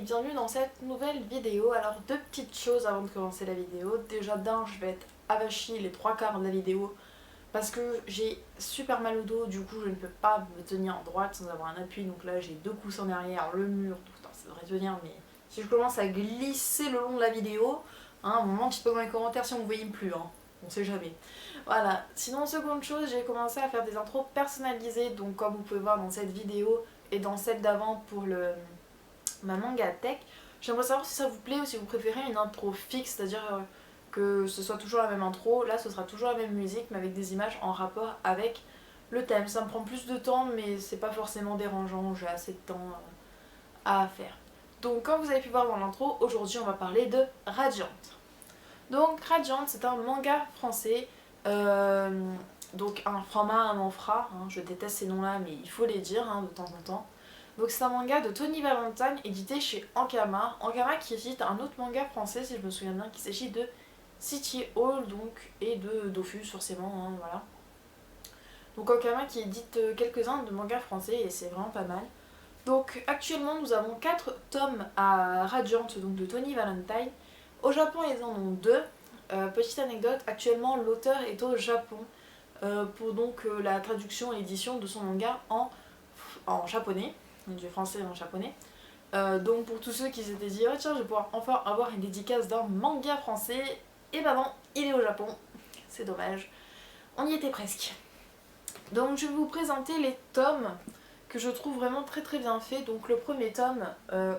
bienvenue dans cette nouvelle vidéo. Alors deux petites choses avant de commencer la vidéo. Déjà d'un, je vais être avachie les trois quarts de la vidéo parce que j'ai super mal au dos, du coup je ne peux pas me tenir en droite sans avoir un appui. Donc là j'ai deux coussins derrière, le mur, tout ça devrait tenir, mais si je commence à glisser le long de la vidéo, hein, à un moment dites pas dans les commentaires si on ne voyait plus, hein. On sait jamais. Voilà, sinon seconde chose, j'ai commencé à faire des intros personnalisées, donc comme vous pouvez voir dans cette vidéo et dans celle d'avant pour ma manga tech. J'aimerais savoir si ça vous plaît ou si vous préférez une intro fixe, c'est-à-dire que ce soit toujours la même intro. Là ce sera toujours la même musique mais avec des images en rapport avec le thème. Ça me prend plus de temps mais c'est pas forcément dérangeant, j'ai assez de temps à faire. Donc comme vous avez pu voir dans l'intro, aujourd'hui on va parler de Radiant. Donc Radiant c'est un manga français, donc un format, un manfra, hein, je déteste ces noms là mais il faut les dire hein, de temps en temps. Donc c'est un manga de Tony Valentine édité chez Ankama. Ankama qui édite un autre manga français si je me souviens bien, qui s'agit de City Hall donc, et de Dofus forcément, hein, voilà. Donc Ankama qui édite quelques-uns de mangas français et c'est vraiment pas mal. Donc actuellement nous avons 4 tomes à Radiant donc de Tony Valentine. Au Japon ils en ont 2. Petite anecdote, actuellement l'auteur est au Japon pour donc la traduction et l'édition de son manga en japonais, du français en japonais. Donc pour tous ceux qui s'étaient dit oh tiens je vais pouvoir enfin avoir une dédicace d'un manga français, et ben non, il est au Japon, c'est dommage, on y était presque. Donc je vais vous présenter les tomes que je trouve vraiment très très bien faits. Donc le premier tome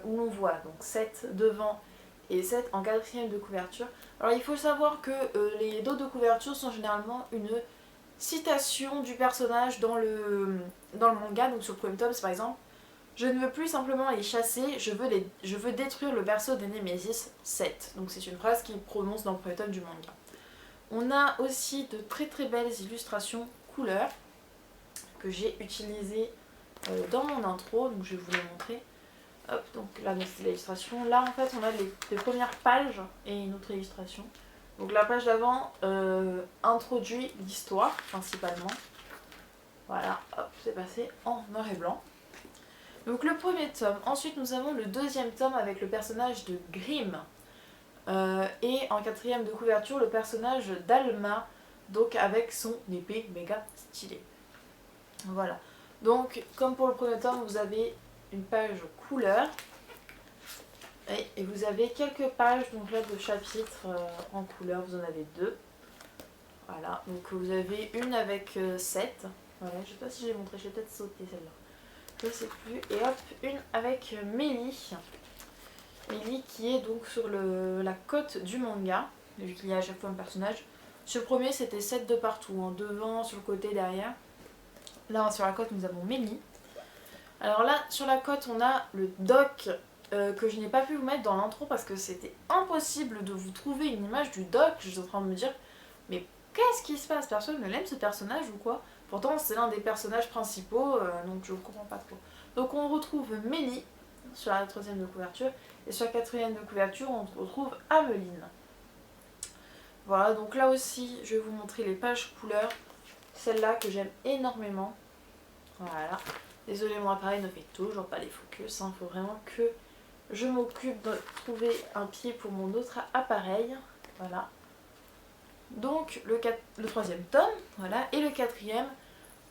où l'on voit donc 7 devant et 7 en quatrième de couverture. Alors il faut savoir que les dos de couverture sont généralement une citation du personnage dans le manga. Donc sur le premier tome c'est par exemple je ne veux plus simplement les chasser, je veux détruire le berceau des Némésis 7. Donc c'est une phrase qu'il prononce dans le premier tome du manga. On a aussi de très très belles illustrations couleurs que j'ai utilisées dans mon intro, donc je vais vous les montrer. Hop, donc là c'est l'illustration. Là en fait on a les premières pages et une autre illustration. Donc la page d'avant introduit l'histoire principalement. Voilà, hop, c'est passé en noir et blanc. Donc le premier tome. Ensuite nous avons le deuxième tome avec le personnage de Grimm. Et en quatrième de couverture le personnage d'Alma, donc avec son épée méga stylée. Voilà. Donc comme pour le premier tome vous avez une page couleur. Et vous avez quelques pages donc là, de chapitres en couleur, vous en avez 2. Voilà, donc vous avez une avec 7. Voilà, je sais pas si j'ai montré, j'ai peut-être sauté celle-là. Je sais plus. Et hop, une avec Mélie. Mélie qui est donc sur la côte du manga, vu qu'il y a à chaque fois un personnage. Sur le premier c'était 7 de partout, hein, devant, sur le côté, derrière. Là sur la côte nous avons Mélie. Alors là sur la côte on a le doc que je n'ai pas pu vous mettre dans l'intro parce que c'était impossible de vous trouver une image du doc. Je suis en train de me dire mais qu'est-ce qui se passe, personne ne l'aime ce personnage ou quoi? Pourtant c'est l'un des personnages principaux donc je ne comprends pas trop. Donc on retrouve Mélie sur la troisième de couverture et sur la quatrième de couverture on retrouve Ameline. Voilà, donc là aussi je vais vous montrer les pages couleurs, celle-là que j'aime énormément. Voilà, désolé mon appareil ne fait toujours pas les focus, il faut vraiment que je m'occupe de trouver un pied pour mon autre appareil. Voilà. Donc le troisième tome, voilà, et le quatrième.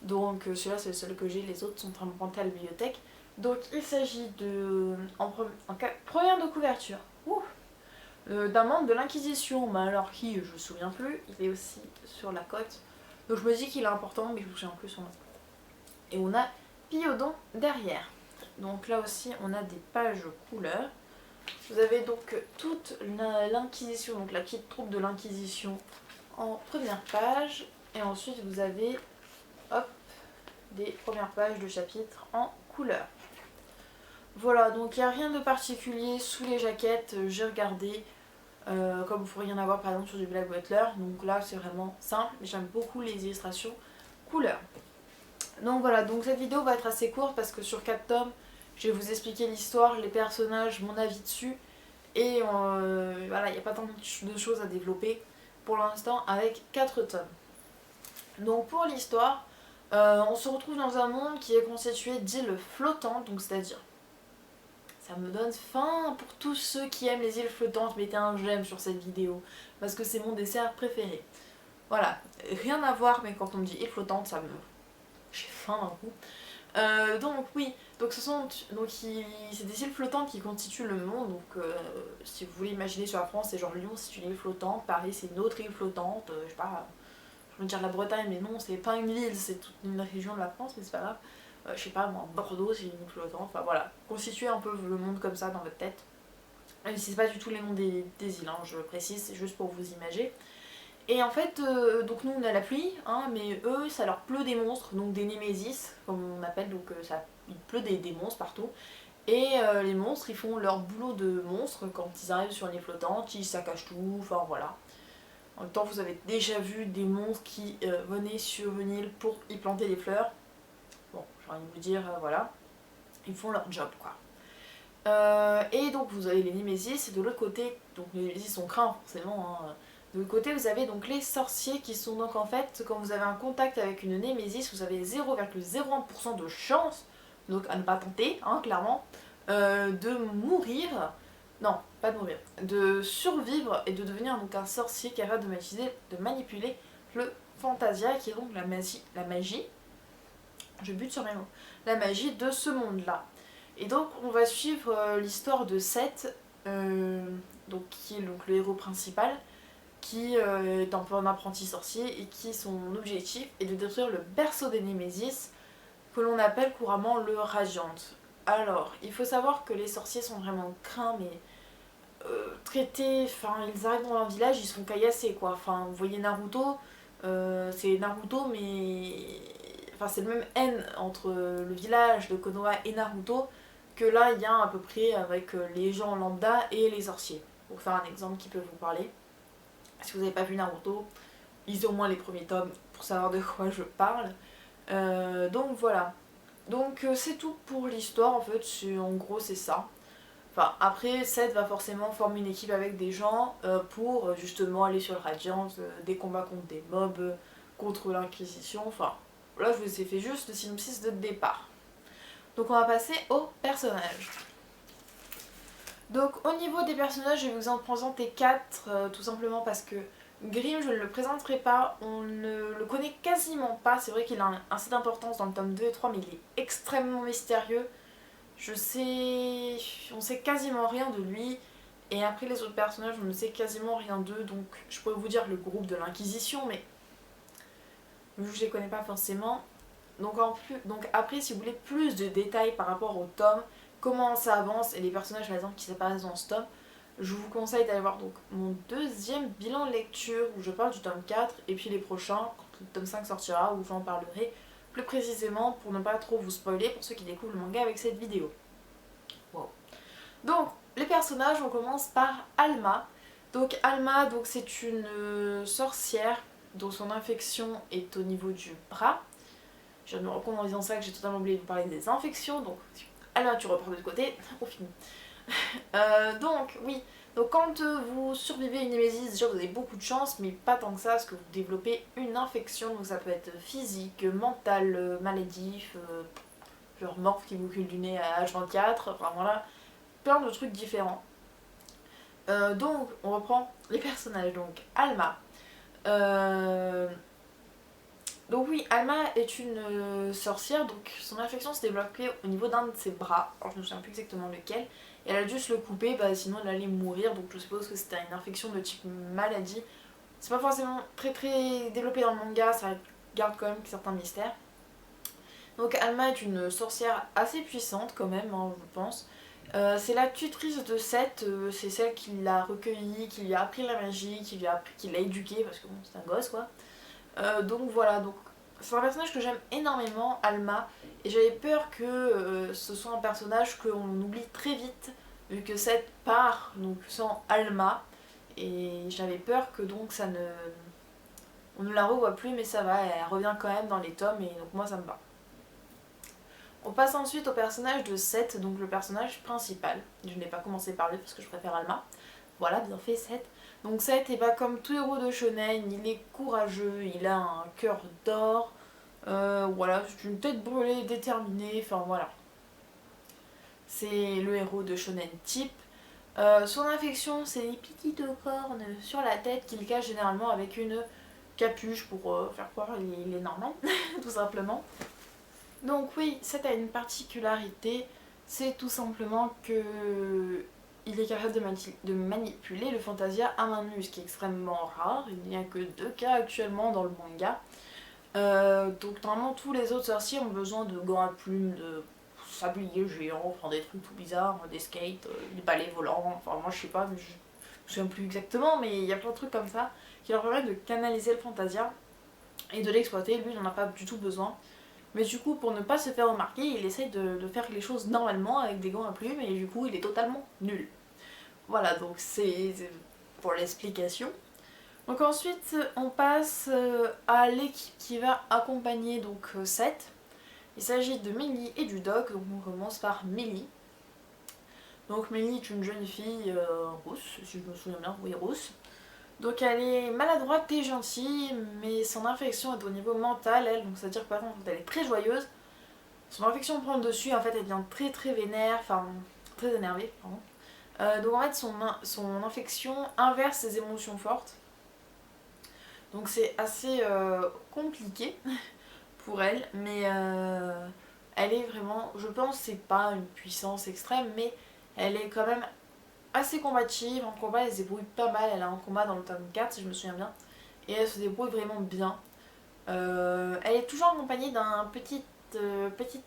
Donc celui-là c'est le seul que j'ai, les autres sont implantés à la bibliothèque. Donc il s'agit de première de couverture d'un membre de l'Inquisition, mais alors qui je me souviens plus, il est aussi sur la côte. Donc je me dis qu'il est important mais je me souviens plus son nom. Et on a Piodon derrière. Donc là aussi on a des pages couleurs. Vous avez donc toute l'Inquisition, donc la petite troupe de l'Inquisition en première page. Et ensuite vous avez hop, des premières pages de chapitres en couleur. Voilà, donc il n'y a rien de particulier sous les jaquettes, j'ai regardé, comme vous pourriez en avoir par exemple sur du Black Butler. Donc là c'est vraiment simple, mais j'aime beaucoup les illustrations couleur. Donc voilà, donc cette vidéo va être assez courte parce que sur 4 tomes, je vais vous expliquer l'histoire, les personnages, mon avis dessus. Et voilà, il n'y a pas tant de choses à développer pour l'instant avec 4 tomes. Donc pour l'histoire, on se retrouve dans un monde qui est constitué d'îles flottantes, donc c'est-à-dire ça me donne faim. Pour tous ceux qui aiment les îles flottantes, mettez un j'aime sur cette vidéo, parce que c'est mon dessert préféré. Voilà, rien à voir, mais quand on me dit île flottante, ça me... j'ai faim d'un coup. Donc oui, donc c'est des îles flottantes qui constituent le monde. Donc si vous voulez imaginer sur la France, c'est genre Lyon c'est une île flottante, Paris c'est une autre île flottante, je sais pas, je veux dire la Bretagne, mais non, c'est pas une ville, c'est toute une région de la France, mais c'est pas grave. Je sais pas, moi, Bordeaux c'est une île flottante, enfin voilà, constituez un peu le monde comme ça dans votre tête. Même si c'est pas du tout les noms des îles, hein, je précise, c'est juste pour vous imaginer. Et en fait, donc nous on a la pluie, hein, mais eux ça leur pleut des monstres, donc des némésis, comme on appelle, donc il pleut des monstres partout. Et les monstres ils font leur boulot de monstres quand ils arrivent sur les flottantes, ils saccagent tout, enfin voilà. En même temps vous avez déjà vu des monstres qui venaient sur une île pour y planter des fleurs. Bon, j'ai envie de vous dire, voilà, ils font leur job quoi. Et donc vous avez les némésis, et de l'autre côté, donc les némésis sont craints forcément, hein. De l'autre côté, vous avez donc les sorciers qui sont donc en fait, quand vous avez un contact avec une némésis, vous avez 0,01% de chance, donc à ne pas tenter, hein, clairement, de mourir, non, pas de mourir, de survivre et de devenir donc un sorcier capable de manipuler le fantasia, qui est donc la magie, je bute sur mes mots, la magie de ce monde-là. Et donc on va suivre l'histoire de Seth, donc, qui est donc le héros principal, qui est un peu un apprenti sorcier et qui son objectif est de détruire le berceau des Némésis, que l'on appelle couramment le Radiant. Alors, il faut savoir que les sorciers sont vraiment craints, mais traités, enfin ils arrivent dans un village, ils se font caillasser quoi. Enfin, vous voyez Naruto, c'est Naruto, mais enfin c'est le même haine entre le village de Konoha et Naruto, que là il y a à peu près avec les gens lambda et les sorciers. Pour faire un exemple qui peut vous parler. Si vous n'avez pas vu Naruto, lisez au moins les premiers tomes pour savoir de quoi je parle. Donc voilà. Donc c'est tout pour l'histoire en fait, en gros c'est ça. Enfin après Seth va forcément former une équipe avec des gens pour justement aller sur le Radiant, des combats contre des mobs, contre l'Inquisition, enfin là je vous ai fait juste le synopsis de départ. Donc on va passer aux personnages. Donc au niveau des personnages, je vais vous en présenter 4, tout simplement parce que Grimm, je ne le présenterai pas, on ne le connaît quasiment pas, c'est vrai qu'il a assez d'importance dans le tome 2 et 3, mais il est extrêmement mystérieux. On sait quasiment rien de lui, et après les autres personnages, on ne sait quasiment rien d'eux, donc je pourrais vous dire le groupe de l'Inquisition, mais vu que je les connais pas forcément. Donc après, si vous voulez plus de détails par rapport au tome, comment ça avance et les personnages par exemple qui s'apparaissent dans ce tome, je vous conseille d'aller voir donc mon deuxième bilan de lecture où je parle du tome 4 et puis les prochains, quand le tome 5 sortira, où j'en parlerai plus précisément pour ne pas trop vous spoiler pour ceux qui découvrent le manga avec cette vidéo. Wow. Donc les personnages, on commence par Alma. Donc Alma, donc c'est une sorcière dont son infection est au niveau du bras. Je viens de me rendre compte en disant ça que j'ai totalement oublié de vous parler des infections, donc alors tu reprends de l'autre côté, on finit. Donc oui, donc quand vous survivez une némésis, déjà vous avez beaucoup de chance, mais pas tant que ça, parce que vous développez une infection, donc ça peut être physique, mental, maladif, genre morph qui vous cule du nez à H24, enfin voilà, plein de trucs différents. Donc on reprend les personnages, donc Alma. Donc oui, Alma est une sorcière, donc son infection s'est développée au niveau d'un de ses bras, alors je ne me souviens plus exactement lequel, et elle a dû se le couper, sinon elle allait mourir, donc je suppose que c'était une infection de type maladie. C'est pas forcément très développé dans le manga, ça garde quand même certains mystères. Donc Alma est une sorcière assez puissante quand même, hein, je pense. C'est la tutrice de Seth, c'est celle qui l'a recueillie, qui lui a appris la magie, qui l'a éduquée, parce que bon, c'est un gosse quoi. Donc voilà, donc c'est un personnage que j'aime énormément, Alma, et j'avais peur que ce soit un personnage qu'on oublie très vite, vu que Seth part donc sans Alma, et j'avais peur que donc on ne la revoit plus, mais ça va, elle revient quand même dans les tomes, et donc moi ça me va. On passe ensuite au personnage de Seth, donc le personnage principal. Je n'ai pas commencé par lui parce que je préfère Alma. Voilà, bien fait Seth. Donc Seth, comme tout héros de shonen, il est courageux, il a un cœur d'or, voilà, c'est une tête brûlée, déterminée, enfin voilà. c'est le héros de Shonen Type. Son infection, c'est les petites cornes sur la tête qu'il cache généralement avec une capuche pour faire croire qu'il est normal, tout simplement. Donc oui, cette a une particularité, c'est tout simplement que il est capable de manipuler le Fantasia à main nue, ce qui est extrêmement rare. Il n'y a que 2 cas actuellement dans le manga. Donc normalement tous les autres sorciers ont besoin de gants à plumes, de sabliers géants, enfin des trucs tout bizarres, des skates, des balais volants, enfin moi je sais pas, mais je me souviens plus exactement, mais il y a plein de trucs comme ça qui leur permettent de canaliser le Fantasia et de l'exploiter. Lui il n'en a pas du tout besoin. Mais du coup, pour ne pas se faire remarquer, il essaye de faire les choses normalement avec des gants à plumes et du coup, il est totalement nul. Voilà, donc c'est pour l'explication. Donc ensuite, on passe à l'équipe qui va accompagner donc Seth. Il s'agit de Millie et du Doc, donc on commence par Millie. Donc Millie est une jeune fille rousse, si je me souviens bien, oui rousse. Donc elle est maladroite et gentille, mais son infection est au niveau mental, elle, donc c'est-à-dire que par contre elle est très joyeuse. Son infection prend le dessus, en fait elle devient très très vénère, enfin très énervée, pardon. Donc en fait son infection inverse ses émotions fortes. Donc c'est assez compliqué pour elle, mais elle est vraiment, je pense c'est pas une puissance extrême, mais elle est quand même assez combative. En combat elle se débrouille pas mal, elle a un combat dans le tome 4 si je me souviens bien, et elle se débrouille vraiment bien. Elle est toujours accompagnée d'un petit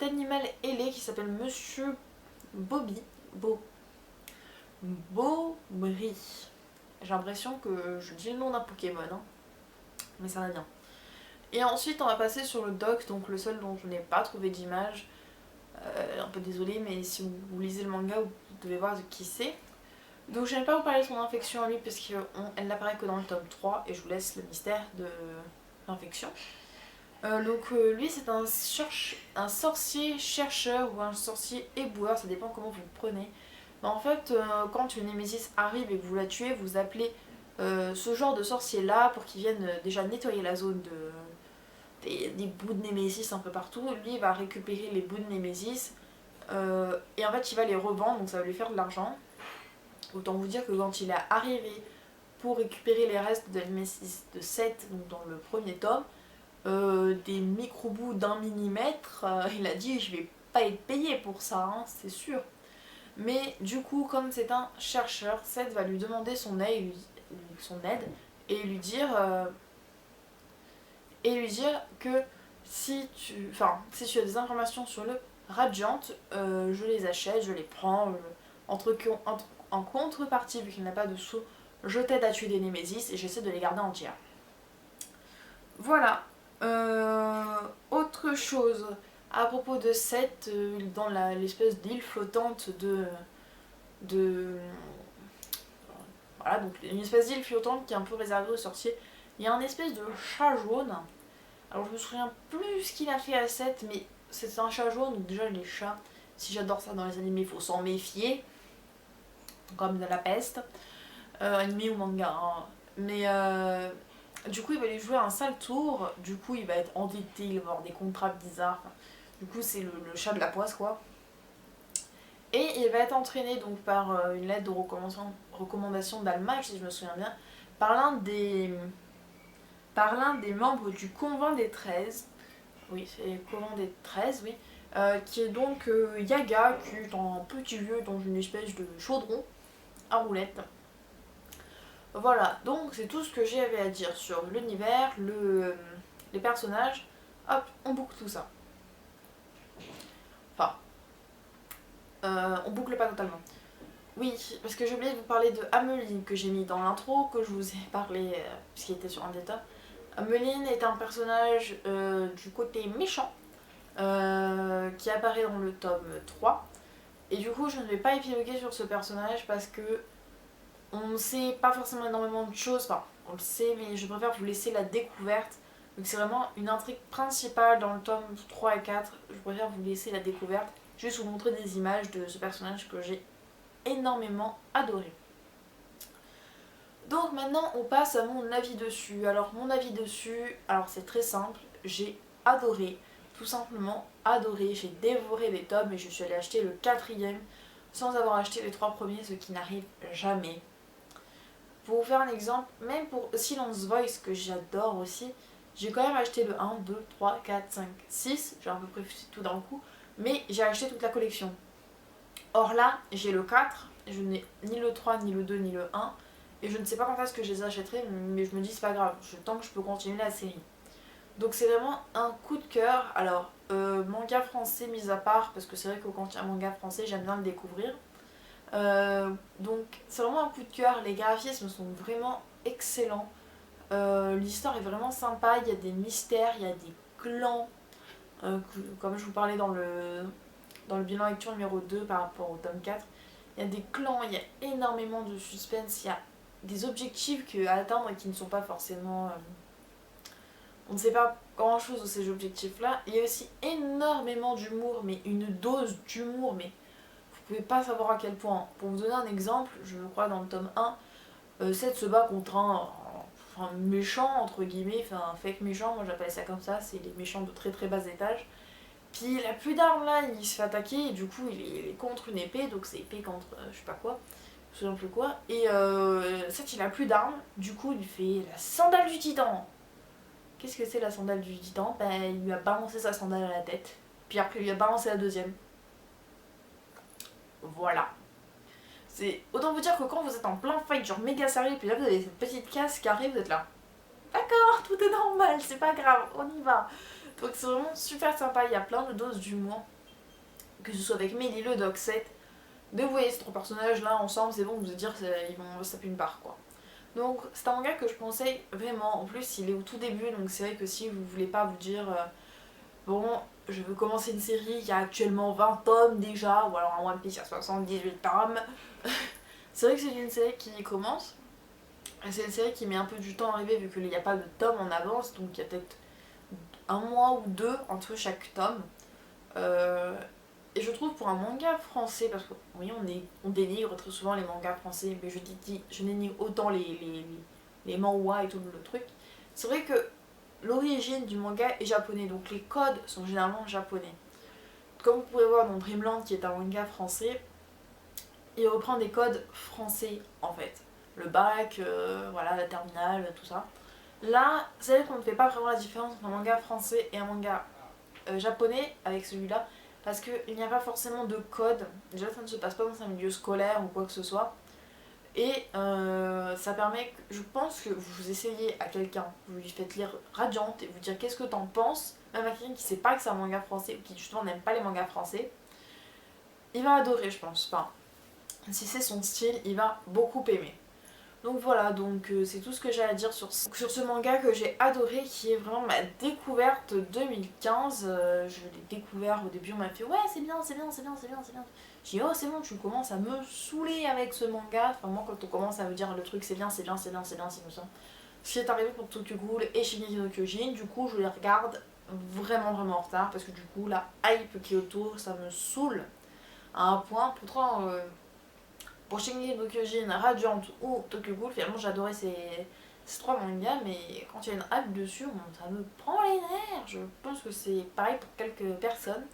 animal ailé qui s'appelle Monsieur Bobby. Bobry. J'ai l'impression que je dis le nom d'un Pokémon, hein, mais ça va bien. Et ensuite on va passer sur le doc, donc le seul dont je n'ai pas trouvé d'image. Un peu désolée, mais si vous lisez le manga, vous devez voir de qui c'est. Donc je n'ai pas vous parler de son infection à lui parce qu'elle n'apparaît que dans le tome 3 et je vous laisse le mystère de l'infection. Lui c'est un sorcier chercheur ou un sorcier éboueur, ça dépend comment vous le prenez. Mais en fait, quand une némésis arrive et que vous la tuez, vous appelez ce genre de sorcier là pour qu'il vienne déjà nettoyer la zone des bouts de némésis un peu partout. Lui il va récupérer les bouts de némésis et en fait il va les revendre, donc ça va lui faire de l'argent. Autant vous dire que quand il est arrivé pour récupérer les restes de la némésis de 7, donc dans le premier tome, des micro-bouts d'1 millimètre, il a dit je vais pas être payé pour ça, hein, c'est sûr. Mais du coup, comme c'est un chercheur, Seth va lui demander son aide et lui dire que si tu as des informations sur le Radiant, je les achète, je les prends, en contrepartie, vu qu'il n'a pas de sous, je t'aide à tuer des némésis et j'essaie de les garder entières. Voilà. Autre chose à propos de Seth, dans l'espèce d'île flottante voilà, donc une espèce d'île flottante qui est un peu réservée aux sorciers, il y a un espèce de chat jaune. Alors je me souviens plus ce qu'il a fait à Seth, mais c'est un chat jaune, donc déjà les chats, si j'adore ça dans les animés, il faut s'en méfier, comme de la peste, animé ou manga, hein. Mais du coup il va lui jouer un sale tour, du coup il va être endetté, il va avoir des contrats bizarres, du coup c'est le chat de la poisse quoi. Et il va être entraîné donc par une lettre de recommandation d'Alma, si je me souviens bien, par l'un des membres du Convent des 13. Oui, c'est le Convent des 13, oui. Qui est donc Yaga, qui est un petit vieux dans une espèce de chaudron à roulettes. Voilà, donc c'est tout ce que j'avais à dire sur l'univers, les personnages. Hop, on boucle tout ça. Enfin, on boucle pas totalement. Oui, parce que j'ai oublié de vous parler de Ameline que j'ai mis dans l'intro, que je vous ai parlé, puisqu'il était sur un des tomes. Ameline est un personnage du côté méchant, qui apparaît dans le tome 3. Et du coup, je ne vais pas épiloguer sur ce personnage parce que on ne sait pas forcément énormément de choses. Enfin, on le sait, mais je préfère vous laisser la découverte. Donc c'est vraiment une intrigue principale dans le tome 3 et 4. Je préfère vous laisser la découverte. Juste vous montrer des images de ce personnage que j'ai énormément adoré. Donc maintenant on passe à mon avis dessus. Alors mon avis dessus, alors c'est très simple, j'ai adoré. tout simplement adoré. J'ai dévoré les tomes et je suis allée acheter le quatrième sans avoir acheté les 3 premiers, ce qui n'arrive jamais. Pour vous faire un exemple, même pour Silence Voice que j'adore aussi, j'ai quand même acheté le 1, 2, 3, 4, 5, 6, j'ai à peu près tout d'un coup, mais j'ai acheté toute la collection. Or là, j'ai le 4, je n'ai ni le 3, ni le 2, ni le 1, et je ne sais pas quand est-ce que je les achèterai, mais je me dis c'est pas grave, tant que je peux continuer la série. Donc c'est vraiment un coup de cœur. Alors, manga français mis à part, parce que c'est vrai que quand il y a un manga français, j'aime bien le découvrir. Donc c'est vraiment un coup de cœur, les graphismes sont vraiment excellents. L'histoire est vraiment sympa, il y a des mystères, il y a des clans. Comme je vous parlais dans le bilan lecture numéro 2 par rapport au tome 4, il y a des clans, il y a énormément de suspense, il y a des objectifs à atteindre et qui ne sont pas forcément... on ne sait pas grand chose de ces objectifs là. Il y a aussi énormément d'humour, mais une dose d'humour, mais vous pouvez pas savoir à quel point. Pour vous donner un exemple, je crois dans le tome 1, Seth se bat contre un méchant, entre guillemets, enfin un fake méchant, moi j'appelle ça comme ça, c'est les méchants de très très bas étage. Puis il a plus d'armes là, il se fait attaquer et du coup il est contre une épée, donc c'est épée contre je sais pas quoi, je sais plus quoi. Et Seth il a plus d'armes, du coup il fait la sandale du titan. Qu'est-ce que c'est la sandale du titan? Ben il lui a balancé sa sandale à la tête, puis après il lui a balancé la deuxième. Voilà. C'est autant vous dire que quand vous êtes en plein fight, genre méga sérieux, puis là vous avez cette petite casse qui arrive, vous êtes là. D'accord, tout est normal, c'est pas grave, on y va. Donc c'est vraiment super sympa, il y a plein de doses d'humour. Que ce soit avec Mélie, le Doxet. De vous voyez ces 3 personnages là ensemble, c'est bon, vous allez dire ils vont se taper une part quoi. Donc c'est un manga que je conseille vraiment. En plus il est au tout début, donc c'est vrai que si vous voulez pas vous dire bon, je veux commencer une série, il y a actuellement 20 tomes déjà, ou alors un One Piece il y a 78 tomes. C'est vrai que c'est une série qui commence. C'est une série qui met un peu du temps à arriver vu qu'il n'y a pas de tome en avance, donc il y a peut-être un mois ou 2 entre chaque tome. Et je trouve pour un manga français, parce que oui on dénigre très souvent les mangas français, mais je dénigre autant les manhwas et tout le truc. C'est vrai que l'origine du manga est japonais, donc les codes sont généralement japonais. Comme vous pouvez voir dans Dreamland, qui est un manga français, il reprend des codes français en fait. Le bac, voilà, la terminale, tout ça. Là, c'est vrai qu'on ne fait pas vraiment la différence entre un manga français et un manga japonais avec celui-là, parce qu'il n'y a pas forcément de code. Déjà, ça ne se passe pas dans un milieu scolaire ou quoi que ce soit. Et ça permet, je pense que vous essayez à quelqu'un, vous lui faites lire Radiant et vous dire qu'est-ce que t'en penses, même à quelqu'un qui sait pas que c'est un manga français ou qui justement n'aime pas les mangas français, il va adorer je pense. Enfin, si c'est son style, il va beaucoup aimer. Donc voilà, c'est tout ce que j'ai à dire sur ce manga que j'ai adoré, qui est vraiment ma découverte 2015. Je l'ai découvert au début, on m'a fait ouais c'est bien, c'est bien, c'est bien, c'est bien, c'est bien. J'ai dit oh c'est bon, tu commences à me saouler avec ce manga. Enfin moi quand on commence à me dire le truc c'est bien, c'est bien, c'est bien, c'est bien, c'est bien. Ce qui est arrivé pour Tokyo Ghoul et Shingeki no Kyojin, du coup je les regarde vraiment vraiment en retard parce que du coup la hype qui est autour ça me saoule à un point. Pourtant pour Shingeki no Kyojin, Radiant ou Tokyo Ghoul, finalement j'adorais ces 3 mangas, mais quand il y a une hype dessus, ça me prend les nerfs. Je pense que c'est pareil pour quelques personnes.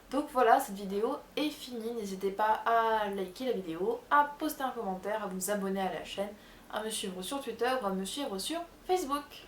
Donc voilà, cette vidéo est finie. N'hésitez pas à liker la vidéo, à poster un commentaire, à vous abonner à la chaîne, à me suivre sur Twitter ou à me suivre sur Facebook.